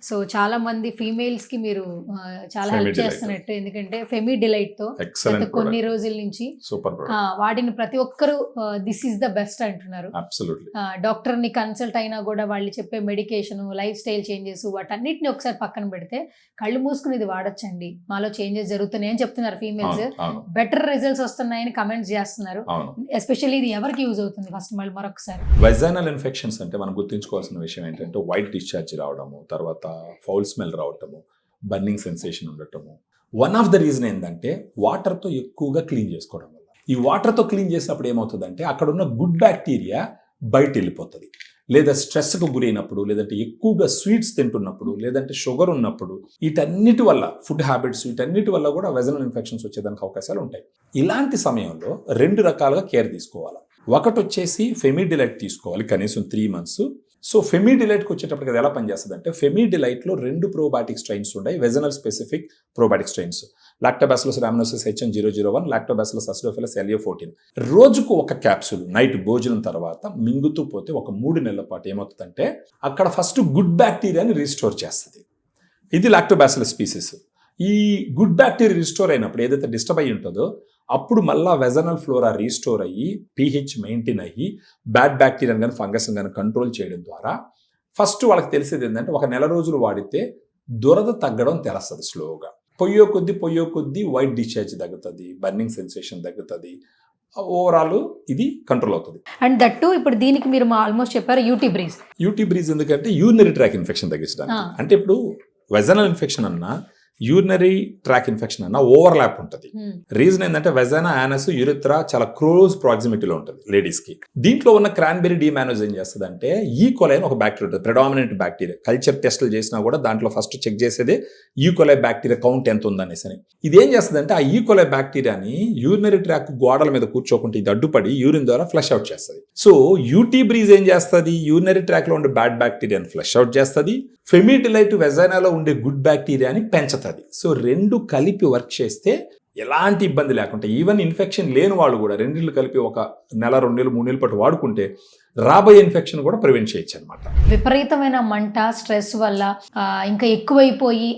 So చాలా మంది females కి మీరు చాలా హెల్ప్ Femi Delight. చేస్తున్నట్టు, ఎందుకంటే ఫెమి డిలైట్ తో Excellent గత కొన్ని product. రోజుల నుంచి సూపర్ వాడిని ప్రతి ఒక్కరు దిస్ ఈస్ ద బెస్ట్ అంటున్నారు. అబ్సల్యూట్లీ. డాక్టర్ ని కన్సల్ట్ అయినా కూడా వాళ్ళు చెప్పే మెడికేషన్, లైఫ్ స్టైల్ చేంజెస్, వాటన్నిటిని ఒకసారి పక్కన పెడితే కళ్ళు మూసుకుని ఇది వాడొచ్చండి, మాలో చేంజెస్ జరుగుతున్నాయి అని చెప్తున్నారు ఫీమేల్స్. అవును బెటర్ రిజల్ట్స్ వస్తున్నాయని కమెంట్స్ చేస్తున్నారు. అవును. ఎస్పెషల్లీ ఇది ఎవరికి యూజ్ అవుతుంది ఫస్ట్ మరొకసారి? వెజైనల్ ఇన్ఫెక్షన్స్ అంటే మనం గుర్తుంచుకోవాల్సిన విషయం ఏంటంటే వైట్ డిశ్చార్జ్ రావడము, తర్వాత ఫౌల్ స్మెల్ రావటము, బర్నింగ్ సెన్సేషన్ ఉండటము. వన్ ఆఫ్ ద రీజన్ ఏంటంటే వాటర్తో ఎక్కువగా క్లీన్ చేసుకోవడం వల్ల. ఈ వాటర్తో క్లీన్ చేసినప్పుడు ఏమవుతుందంటే అక్కడ ఉన్న గుడ్ బ్యాక్టీరియా బయట వెళ్ళిపోతుంది. లేదా స్ట్రెస్కు గురైనప్పుడు, లేదంటే ఎక్కువగా స్వీట్స్ తింటున్నప్పుడు, లేదంటే షుగర్ ఉన్నప్పుడు, వీటన్నిటి వల్ల ఫుడ్ హ్యాబిట్స్ వీటన్నిటి వల్ల కూడా వెజనల్ ఇన్ఫెక్షన్స్ వచ్చేదానికి అవకాశాలు ఉంటాయి. ఇలాంటి సమయంలో 2 రకాలుగా కేర్ తీసుకోవాలి. ఒకటి వచ్చేసి ఫెమి డిలైట్ తీసుకోవాలి కనీసం 3 months. సో ఫెమి డిలైట్కి వచ్చేటప్పటికి అది ఎలా పనిచేస్తుంది అంటే, ఫెమి డిలైట్లో 2 ప్రోబయాటిక్ స్ట్రెయిన్స్ ఉన్నాయి, vaginal specific probiotic strains. Lactobacillus rhamnosus HN001, lactobacillus acidophilus LA14. రోజుకు ఒక క్యాప్సూల్ నైట్ భోజనం తర్వాత మింగుతూ పోతే ఒక 3 నెలల పాటు ఏమవుతుందంటే అక్కడ ఫస్ట్ గుడ్ బ్యాక్టీరియాని రీస్టోర్ చేస్తుంది. ఇది లాక్టోబాసిల్లస్ స్పీసీస్. ఈ గుడ్ బ్యాక్టీరియా రీస్టోర్ అయినప్పుడు ఏదైతే డిస్టర్బ్ అయ్యి ఉంటుందో అప్పుడు మళ్ళీ వెజనల్ ఫ్లోరా రీస్టోర్ అయ్యి pH మెయింటైన్ అయ్యి బ్యాడ్ బ్యాక్టీరియా కానీ ఫంగస్ కానీ కంట్రోల్ చేయడం ద్వారా ఫస్ట్ వాళ్ళకి తెలిసేది ఏంటంటే ఒక నెల రోజులు వాడితే దురద తగ్గడం తెలుస్తుంది స్లోగా. పొయ్యో కొద్దీ వైట్ డిశ్చార్జ్ తగ్గుతుంది, బర్నింగ్ సెన్సేషన్ తగ్గుతుంది, ఓవరాల్ ఇది కంట్రోల్ అవుతుంది. అండ్ దట్టు ఇప్పుడు దీనికి మీరు ఆల్మోస్ట్ చెప్పారు యూటీ బ్రీజ్ ఎందుకంటే యూరినరీ ట్రాక్ ఇన్ఫెక్షన్ తగ్గించడానికి. అంటే ఇప్పుడు వెజనల్ ఇన్ఫెక్షన్ అన్నా యూరినరీ ట్రాక్ ఇన్ఫెక్షన్ అన్న ఓవర్లాప్ ఉంటుంది. రీజన్ ఏంటంటే వెజైనా, యానస్, యూరిత్రా చాలా క్లోజ్ ప్రాక్సిమిటీలో ఉంటుంది లేడీస్ కి. దీంట్లో ఉన్న క్రాన్బెరీ డీమానోజ్ ఏం చేస్తుంది అంటే ఈకోలై అని ఒక బ్యాక్టీరియా ఉంటుంది, ప్రెడామినెంట్ బ్యాక్టీరియా. కల్చర్ టెస్టులు చేసినా కూడా దాంట్లో ఫస్ట్ చెక్ చేసేదే ఈకోలై బ్యాక్టీరియా కౌంట్ ఎంత ఉందనేసి. ఇది ఏం చేస్తుంది అంటే ఆ ఈకోలై బ్యాక్టీరియాని యూరినరీ ట్రాక్ గోడల మీద కూర్చోకుండా ఇది అడ్డుపడి యూరిన్ ద్వారా ఫ్లష్ అవుట్ చేస్తుంది. సో యూటీ బ్రీజ్ ఏం చేస్తుంది, యూరినరీ ట్రాక్ లో ఉండే బ్యాడ్ బ్యాక్టీరియాని ఫ్లష్ అవుట్ చేస్తుంది, ఫెమి డిలైట్ వెజైనాలో ఉండే గుడ్ బ్యాక్టీరియాని పెంచుతుంది. సో 2 కలిపి వర్క్ చేస్తే ఎలాంటి ఇబ్బంది లేకుండా, ఈవెన్ ఇన్ఫెక్షన్ లేని వాళ్ళు కూడా 2 కలిపి ఒక నెల 2 నెలలు 3 నెలల పాటు వాడుకుంటే రాబోయే ఇన్ఫెక్షన్ కూడా ప్రివెంట్ చేయొచ్చు అనమాట. విపరీతమైన మంట, స్ట్రెస్ వల్ల ఇంకా ఎక్కువైపోయి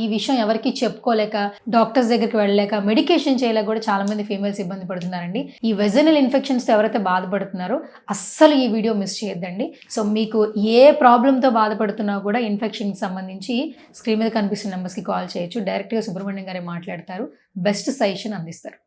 ఈ విషయం ఎవరికి చెప్పుకోలేక, డాక్టర్స్ దగ్గరికి వెళ్ళలేక, మెడికేషన్ చేయలేక కూడా చాలా మంది ఫీమేల్స్ ఇబ్బంది పడుతున్నారండి. ఈ వెజనల్ ఇన్ఫెక్షన్స్ ఎవరైతే బాధపడుతున్నారో అస్సలు ఈ వీడియో మిస్ చేయొద్దండి. సో మీకు ఏ ప్రాబ్లంతో బాధపడుతున్నా కూడా ఇన్ఫెక్షన్కి సంబంధించి స్క్రీన్ మీద కనిపిస్తున్న నెంబర్స్కి కాల్ చేయొచ్చు. డైరెక్ట్గా సుబ్రహ్మణ్యం గారే మాట్లాడతారు, బెస్ట్ సజెషన్ అందిస్తారు.